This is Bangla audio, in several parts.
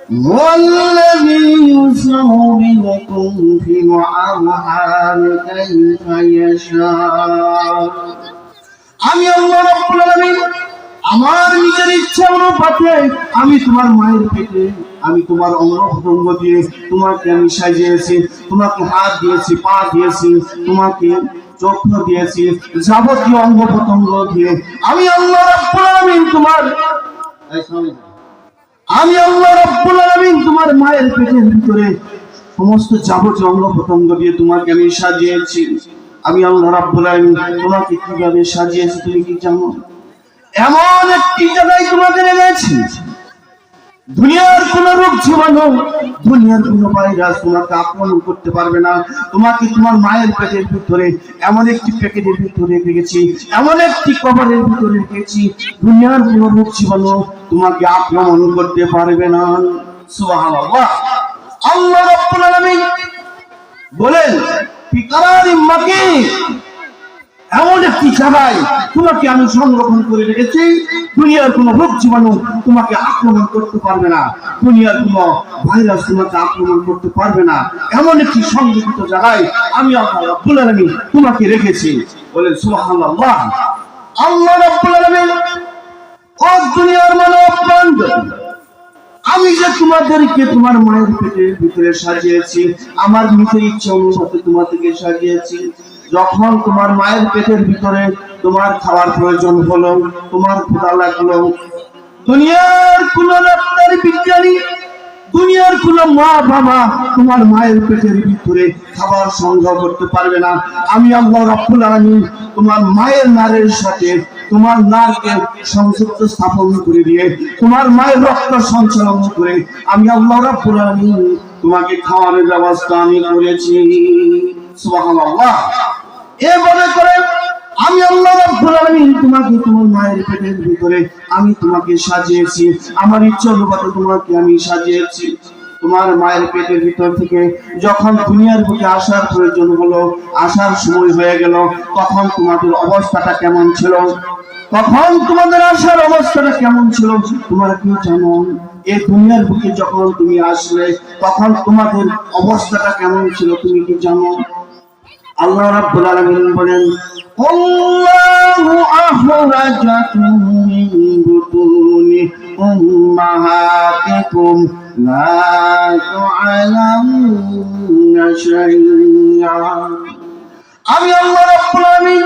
والذي يصوركم في الأرحام كيف يشاء আমি আল্লাহ রাব্বুল আলামিন আমার নিজের ইচ্ছা অনুপাতে আমি তোমার মায়ের পেটে আমি তোমার অঙ্গ প্রত্যঙ্গ দিয়ে তোমাকে আমি সাজিয়েছি, তোমাকে হাত দিয়েছি, পা দিয়েছি, তোমাকে চোখ দিয়েছি, যাবতীয় অঙ্গ প্রত্যঙ্গ দিয়ে আমি আল্লাহ রাব্বুল আলামিন তোমার মায়ের পেটের ভিতরে সমস্ত যাবতীয় অঙ্গ প্রত্যঙ্গ দিয়ে তোমাকে আমি সাজিয়েছি। আমি আল্লাহ রাব্বুল আলামিন তোমাকে কিভাবে সাজিয়েছি তুমি কি জানো? এমন একটি জায়গায় তোমাকে রেখেছি, দুনিয়ার কোন রোগ জীবাণু, দুনিয়ার কোন ভাইরাস তোমাকে আক্রমণ করতে পারবে না। তোমাকে তোমার মায়ের পেটের ভিতরে এমন একটি প্যাকেটের ভিতরে রেখেছি, এমন একটি কবরের ভিতরে রেখেছি, দুনিয়ার কোন রোগ জীবাণু তোমাকে আক্রমণ করতে পারবে না। সুবহানাল্লাহ। আল্লাহ রাব্বুল আলামিন বলেন ফিকারারিম মাকিন, এমন একটি জায়গায় তোমাকে আমি সংরক্ষণ করে রেখেছি, দুনিয়ার কোন রোগ জীবাণু তোমাকে আক্রমণ করতে পারবে না, দুনিয়ার কোন ভাইরাস তোমাকে আক্রমণ করতে পারবে না। এমন একটি সংরক্ষিত জায়গায় আমি আল্লাহ রাব্বুল আলামিন তোমাকে রেখেছি। বলেন সুবহানাল্লাহ। আল্লাহ রাব্বুল আলামিন ও দুনিয়ার মানব বান্দা, আমি যে তোমাদেরকে তোমার মায়ের পেটের ভিতরে সাজিয়েছি, আমার নিজের ইচ্ছা অনুসারে তোমাদেরকে সাজিয়েছি। যখন তোমার মায়ের পেটের ভিতরে তোমার খাওয়ার প্রয়োজন হলো, তোমার ক্ষুধা লাগলো, দুনিয়ার কোন ডাক্তার বিজ্ঞানী, দুনিয়ার কোন মা বাবা তোমার মায়ের পেটের ভিতরে খাবার সংগ্রহ করতে পারবে না। আমি আল্লাহ রাব্বুল আলামিন তোমার মায়ের নারের সাথে তোমার নারকে সংযুক্ত স্থাপন করে দিয়ে তোমার মায়ের রক্ত সঞ্চালন করে আমি আল্লাহ রাব্বুল আলামিন তোমাকে খাওয়ানোর ব্যবস্থা আমি করেছি। সুবহানাল্লাহ। এভাবে করে আমি আল্লাহ রাব্বুল আলামিন তোমাকে তোমার মায়ের পেটের ভিতরে আমি তোমাকে সাজিয়েছি, আমার ইচ্ছা অনুপাতে তোমাকে আমি সাজিয়েছি। তোমার মায়ের পেটের ভিতর থেকে যখন দুনিয়ার বুকে আসার প্রয়োজন হলো, আসার সময় হয়ে গেল, তখন তোমাদের অবস্থাটা কেমন ছিল? তখন তোমাদের আসার অবস্থাটা কেমন ছিল তোমরা কি জানো? এই দুনিয়ার বুকে যখন তুমি আসলে তখন তোমাদের অবস্থাটা কেমন ছিল তুমি কি জানো? আল্লাহ রাব্বুল আলামিন বলেন আল্লাহু আখরাজাকুম মিন বুতুনি উম্মাহাতিকুম লা তু'লামুনা শাইআ। আমি আল্লাহ রাব্বুল আলামিন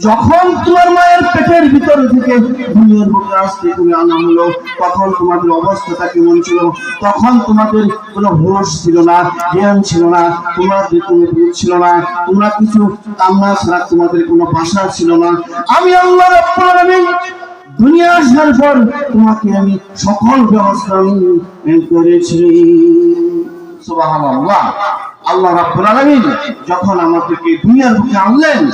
যখন তোমার মায়ের পেটের ভিতর থেকে দুনিয়ার বুকে আসতে তুমি আনা হলো, তখন তোমাদের অবস্থাটা কেমন ছিল? তখন তোমাদের কোনো হোশ ছিল না, জ্ঞান ছিল না, তোমাদের কোনো বুঝ ছিল না, তোমরা কিছু কান্না ছাড়া তোমাদের কোনো ভাষা ছিল না। আমি আল্লাহ রাব্বুল আলামিন দুনিয়া আসার পর তোমাকে আমি সকল ব্যবস্থা আমি করেছি। সুবহানাল্লাহ। আল্লাহ রাব্বুল আলামিন যখন আমাদেরকে দুনিয়ার বুকে আনলেন,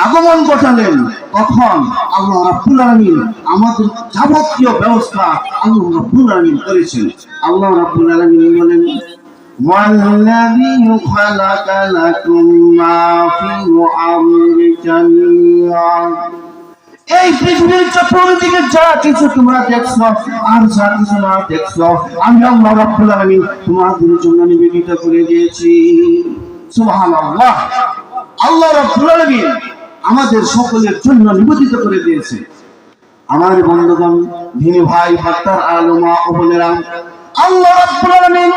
আগমন ঘটালেন, তখন আল্লাহ রাব্বুল আলামিন আমাদের যাবতীয় ব্যবস্থা আল্লাহ রাব্বুল আলামিন করেছেন। আল্লাহ রাব্বুল আলামিন বলেন ওয়াল্লাযী খালাকা লাকুম মা ফিল আরদি জামিআ। এই পৃথিবীর চতুর্দিকে যা কিছু তোমরা দেখছো আর যা কিছু না দেখছো আমি আল্লাহ রাব্বুল আলামিন তোমাদের জন্য নিবেদিত করে দিয়েছি। সুবহানাল্লাহ। আল্লাহ রাব্বুল আলামিন আমাদের সকলের জন্য নিবেদিত করে দিয়েছে। আমার বন্ধুগণ, দিনী ভাই, ডাক্তার আলেমা ও বোনেরা, আল্লাহ রাব্বুল আলামিন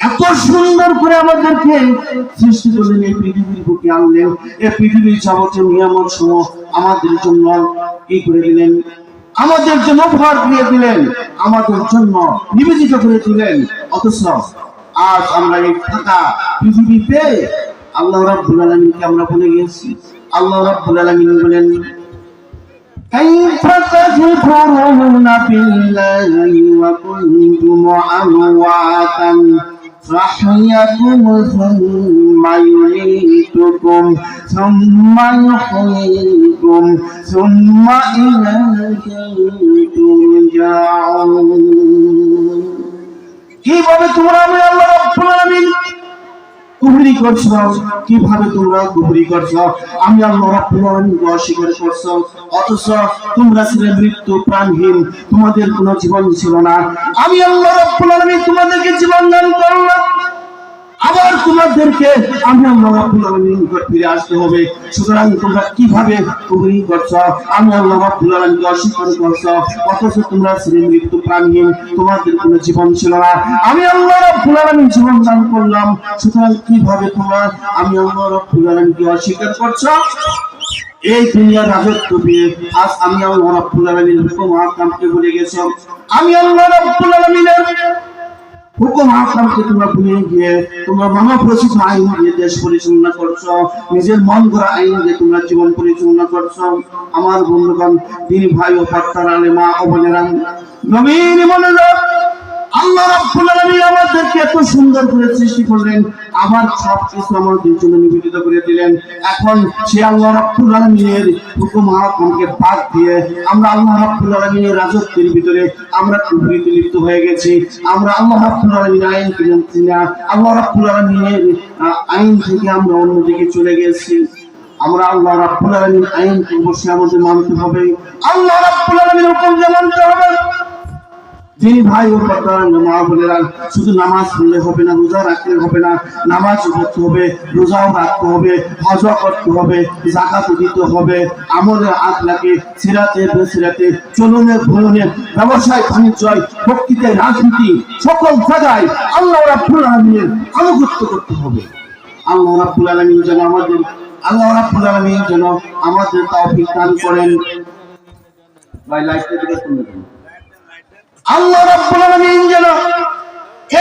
এত সুন্দর করে আমাদেরকে সৃষ্টি করলেন, এই পৃথিবীর বুকে আনলেন, এই পৃথিবীর যাবতীয় নিয়ামত সমূহ আমাদের জন্য কি করে দিলেন? আমাদের জন্য উপহার দিয়ে দিলেন, আমাদের জন্য নিবেদিত করে দিলেন। অথচ আজ আমরা এই ফাঁকা পৃথিবীতে আল্লাহ রাব্বুল আলামিনকে আমরা ভুলে গেছি। আল্লাহ রাব্বুল আলামিন বলেন কাইফা তাযকুরুনা বিল্লাহি ওয়া কুনতুম আমওয়াতান ফাহইয়াকুম সুম্মা ইউমীতুকুম সুম্মা ইউহয়িকুম সুম্মা ইলাইহি তুরজাউন। কিভাবে তোমরা আমি আল্লাহ রাব্বুল আলামিন কুফরি করছো, কিভাবে তোমরা কুফরি করছো? আমি আল্লাহ রাব্বুল আলামিনকে অস্বীকার করছো, অথচ তোমরা ছিলে মৃত্যু প্রাণহীন, তোমাদের কোনো জীবন ছিল না। আমি আল্লাহ রাব্বুল আলামিন তোমাদেরকে জীবন দান করলাম, আবার তোমাদেরকে আমি আল্লাহ রাব্বুল আলামিনের নিকট ফিরে আসতে হবে। সুতরাং তোমরা কিভাবে কুফরি করছো? আমি আল্লাহ রাব্বুল আলামিনকে অস্বীকার করছো, অথচ তোমরা ছিলে মৃত্যু প্রাণহীন, তোমাদের কোনো জীবন ছিল না। আমি আল্লাহ রাব্বুল আলামিন জীবন দান করলাম, সুতরাং কিভাবে তোমরা আমি আল্লাহ রাব্বুল আলামিনকে অস্বীকার করছো? এই দুনিয়ার রাজত্ব পেয়ে আজ আমি আল্লাহ রাব্বুল আলামিনের হুকুম আহকামকে ভুলে গেছো। আমি আল্লাহ রাব্বুল আলামিনের হুকুম আহকামকে তোমরা ভুলে গিয়ে তোমরা মানব রচিত আইন দিয়ে দেশ পরিচালনা করছো, নিজের মন গড়া আইন দিয়ে তোমরা জীবন পরিচালনা করছো। আমার বন্ধুগণ, দিনী ভাই ও পাত্তার আলেমা ও বোনেরা, নবীন মনোযোগ, আল্লাহ রাব্বুল আলামিন আমাদেরকে এত সুন্দর করে সৃষ্টি করলেন, আবার সবকিছু আমাদের জন্য নিবেদিত করে দিলেন। এখন সে আল্লাহ রাব্বুল আলামিনের হুকুম আহকামকে বাদ দিয়ে আমরা আল্লাহ রাব্বুল আলামিনের রাজত্বের ভিতরে আমরা কুফরিতে লিপ্ত হয়ে গেছি। আমরা আল্লাহ রাব্বুল আলামিনের আইনকে মানছি না, আল্লাহ রাব্বুল আলামিনের আইন থেকে আমরা অন্যদিকে চলে গেছি। আমরা আল্লাহ রাব্বুল আলামিনের আইনকে অবশ্যই আমাদের মানতে হবে, আল্লাহ রাব্বুল আলামিনের হুকুমকে মানতে হবে। যিনি ভাই ও পাত্তার মা বোনেরা, শুধু নামাজ পড়লে হবে না, রোজা রাখলে হবে না, নামাজ পড়তে হবে, রোজাও রাখতে হবে, হজ করতে হবে, যাকাত দিতে হবে, আমলে আখলাকে, সিরাতে বেসিরাতে, চলনে ভ্রমণে, ব্যবসায় বাণিজ্যয়, বক্তৃতায়, রাজনীতি, সকল জায়গায় আল্লাহ রাব্বুল আলামিনের আনুগত্য করতে হবে। আল্লাহ রাব্বুল আলামিন যেন আমাদের তৌফিক দান করেন। ভাই লাইটটা দিকে শুনে দিন। আল্লাহ রাব্বুল আলামিন যেন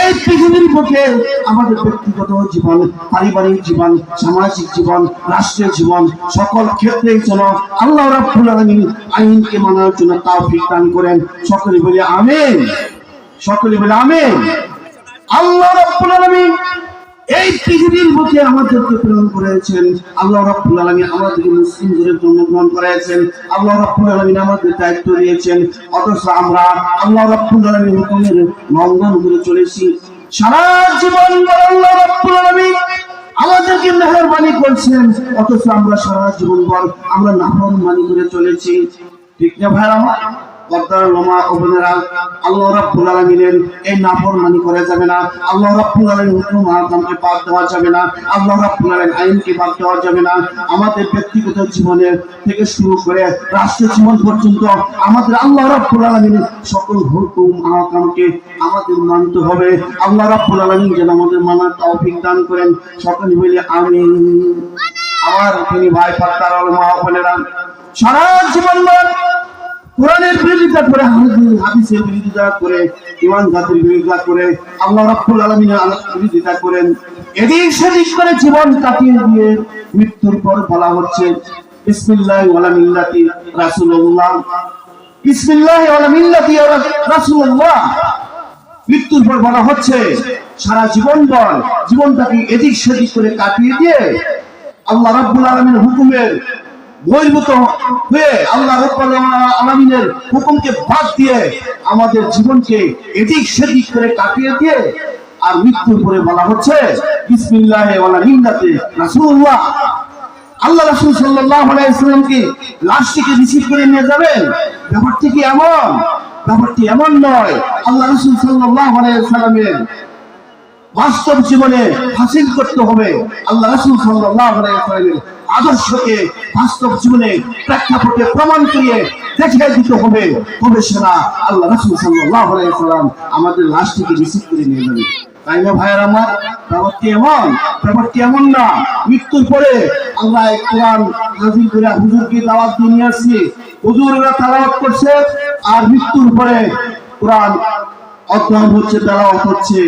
এই পৃথিবীর বুকে আমাদের ব্যক্তিগত জীবন, পারিবারিক জীবন, সামাজিক জীবন, রাষ্ট্রীয় জীবন, সকল ক্ষেত্রেই যেন আল্লাহ রাব্বুল আলামিন আইনকে মানার জন্য তৌফিক দান করেন। সকলে বলি আমিন, সকলে বলি আমিন। আল্লাহ রাব্বুল আলামিন এই পৃথিবীর বুকে আমাদেরকে প্রেরণ করেছেন, আল্লাহ রাব্বুল আলামিন আমাদেরকে মুসলিম ঘরে জন্মগ্রহণ করেছেন, আল্লাহ রাব্বুল আলামিন আমাদের দায়িত্ব দিয়েছেন, অথচ আমরা আল্লাহ রাব্বুল আলামিনের হুকুমের লঙ্ঘন করে চলেছি। সারা জীবন আল্লাহ রাব্বুল আলামিন আমাদেরকে মেহেরবানি করছেন, অথচ আমরা সারা জীবন আমরা নাফরমানি করে চলেছি। ঠিক না ভাই আমার? আল্লাহ রাব্বুল আলামিনের এই নাফরমানি করা যাবে না, আল্লাহ রাব্বুল আলামিনের হুকুম আহকামকে বাদ দেওয়া যাবে না, আল্লাহ রাব্বুল আলামিনের আইনকে বাদ দেওয়া যাবে না। আমাদের ব্যক্তিগত জীবনের থেকে শুরু করে রাষ্ট্রীয় জীবন পর্যন্ত আমাদের আল্লাহ রাব্বুল আলামিনের সকল হুকুম আহকামকে আমাদের মানতে হবে। আল্লাহ রাব্বুল আলামিন যেন আমাদের মানার তৌফিক দান করেন। সকলে বলি আমিন। আমার তিনি ভাই পাত্তার আলেমা বোনেরা, সারা জীবন কোরআনের বিরোধিতা করে, হাদিসের বিরোধিতা করে, ঈমান জাতির বিরোধিতা করে, আল্লাহ রাব্বুল আলামিনের বিরোধিতা করেন, এদিক সেদিক করে জীবন কাটিয়ে দিয়ে মৃত্যুর পর বলা হচ্ছে বিসমিল্লাহি ওয়ালা মিল্লাতি রাসূলুল্লাহ, বিসমিল্লাহি ওয়ালা মিল্লাতি রাসূলুল্লাহ। মৃত্যুর পর বলা হচ্ছে সারা জীবনটাকে এদিক সেদিক করে কাটিয়ে দিয়ে আল্লাহ রাব্বুল আলামিনের হুকুমের বহির্ভূত হয়ে, আল্লাহ রাব্বুল আলামিনের হুকুমকে বাদ দিয়ে আমাদের জীবনকে এদিক সেদিক করে কাটিয়ে দিয়ে আর মৃত্যুর পরে বলা হচ্ছে বিসমিল্লাহি ওয়ালা মিল্লাতি রাসূলুল্লাহ। আল্লাহ রাসূল সাল্লাল্লাহু আলাইহি ওয়াসাল্লামকে লাশটিকে রিসিভ করে নিয়ে যাবেন, ব্যাপারটি কি এমন? ব্যাপারটি এমন নয়। আল্লাহ রাসূল সাল্লাল্লাহু আলাইহি ওয়াসাল্লামের বাস্তব জীবনে হাসিল করতে হবে, আল্লাহ রাসূল সাল্লাল্লাহু আলাইহি ওয়াসাল্লামের আদর্শকে বাস্তব জীবনে প্রেক্ষাপটে প্রমাণ করিয়ে দেখিয়ে দিতে হবে। তবে সেনা আল্লাহ রাসূল সাল্লাল্লাহু আলাইহি ওয়াসাল্লাম আমাদের লাশটিকে রিসিভ করে নিয়ে যাবে। তাই না ভাইয়ের আমার? ব্যাপারটি এমন না। মৃত্যুর পরে আমরা কোরআন নাযিল করে হুজুরকে দাওয়াত দিয়ে নিয়ে আসছি, হুজুররা তেলাওয়াত করছে, আর মৃত্যুর পরে কোরআন অধ্যয়ন হচ্ছে, তেলাওয়াত হচ্ছে।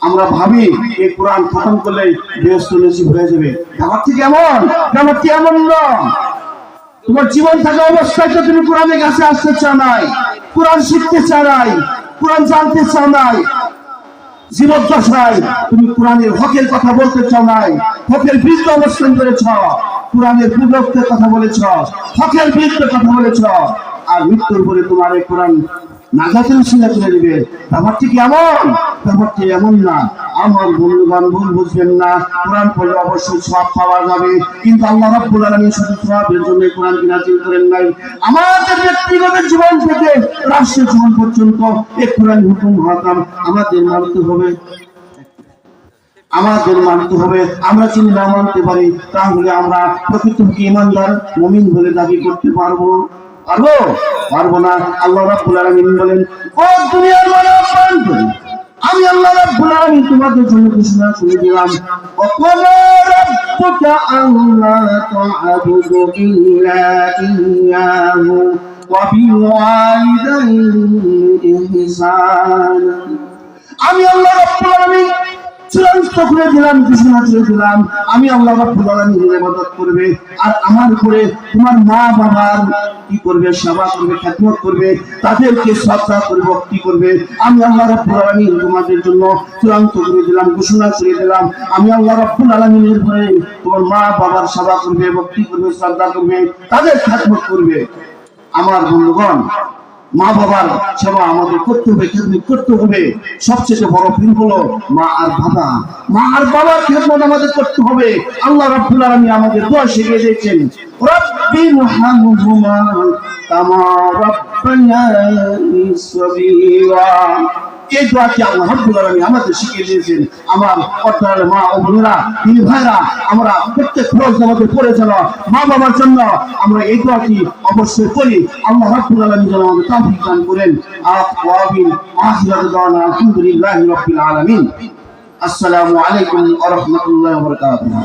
আমরা ভাবি এই কোরআন খতম করলে বেহেশত নসিব হয়ে যাবে। ব্যাপারটি এমন না। তোমার জীবন থাকা অবস্থায় তো তুমি কোরআনের কাছে আসতে চাও নাই, কোরআন শিখতে চাও নাই, কোরআন জানতে চাও নাই। জীবদ্দশায় তুমি কোরআনের হকের কথা বলতে চাও নাই, হকের বিরুদ্ধে অবস্থান করেছ, কোরআনের বিরুদ্ধে কথা বলেছ, হকের বিরুদ্ধে কথা বলেছ, আর মৃত্যুর পরে তোমার এই কোরআন নাজাতের উসিলা করে দিবে। ব্যাপারটি কি এমন? ব্যাপারটি এমন না। আমার বন্ধুগণ ভুল বুঝবেন না, কোরআন পড়লে অবশ্যই সওয়াব পাওয়া যাবে, কিন্তু আল্লাহ রাব্বুল আলামিন শুধু সওয়াবের জন্য কোরআন নাযিল করেন নাই। আমাদের ব্যক্তিগত জীবন থেকে রাষ্ট্রীয় জীবন পর্যন্ত এই কোরআন হুকুম হাকাম আমাদের মানতে হবে, আমাদের মানতে হবে। আমরা যদি না মানতে পারি তাহলে আমরা প্রকৃতপক্ষে ঈমানদার মুমিন বলে দাবি করতে পারবো পারবো না। আল্লাহ রাব্বুল আলামিন বলেন, ও দুনিয়ার মানব, আমি আল্লাহ রাব্বুল আলামিন তোমাদের জন্য ঘোষণা করে দিলাম, ওয়াকালা রাব্বুকা আল্লা তা'বুদু ইল্লা ইয়্যাহু ওয়া বিল ওয়ালিদাইনি ইহসানা। আমি আল্লাহ রাব্বুল আলামিন চূড়ান্ত করে দিলাম, ঘোষণা করে দিলাম, আমি আল্লাহ রাব্বুল আলামিনের ইবাদত করবে, আর আমার উপরে তোমার মা বাবার কি করবে, সেবা করবে, খেদমত করবে, তাদেরকে শ্রদ্ধা করবে, ভক্তি করবে। আমি আল্লাহ রাব্বুল আলামিন তোমাদের জন্য চূড়ান্ত করে দিলাম, ঘোষণা করে দিলাম, আমি আল্লাহ রাব্বুল আলামিনের উপরে তোমার মা বাবার সেবা করবে, ভক্তি করবে, শ্রদ্ধা করবে, তাদের খেদমত করবে। আমার বন্ধুগণ, মা বাবার সেবা আমাদের করতে হবে, খেদমত করতে হবে। সবচেয়ে বড় ফিল হলো মা আর বাবা, মা আর বাবার খেদমত আমাদের করতে হবে। আল্লাহ রাব্বুল আলামিন আমাদের দোয়া শিখিয়ে দিয়েছেন, রব্বিরহামহুমা কামা রাব্বায়ানি সগীরা। এই দোয়াটি আল্লাহ রাব্বুল আলামিন আমাদের শিখিয়ে দিয়েছেন। আমার অর্থাৎ মা ও বোনেরা, তিনি ভাইরা, আমরা প্রত্যেক রোজ আমাদের পড়ে যেন মা বাবার জন্য আমরা এই দোয়াটি অবশ্যই করি। আল্লাহ রাব্বুল আলামিন যেন আমাদের তৌফিক দান করেন। আমিন। আখিরু দাওয়ানা আলহামদুলিল্লাহি রাব্বিল আলামিন। আসসালামু আলাইকুম ওয়া রাহমাতুল্লাহি ওয়া বারাকাতুহু।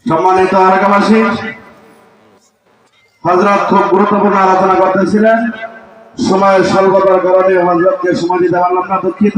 সম্মানিত এলাকাবাসী, হযরত খুব গুরুত্বপূর্ণ আলোচনা করতেছিলেন। সময়ের স্বল্পতার কারণে হযরতকে সময় দিতে পারলাম না, দুঃখিত।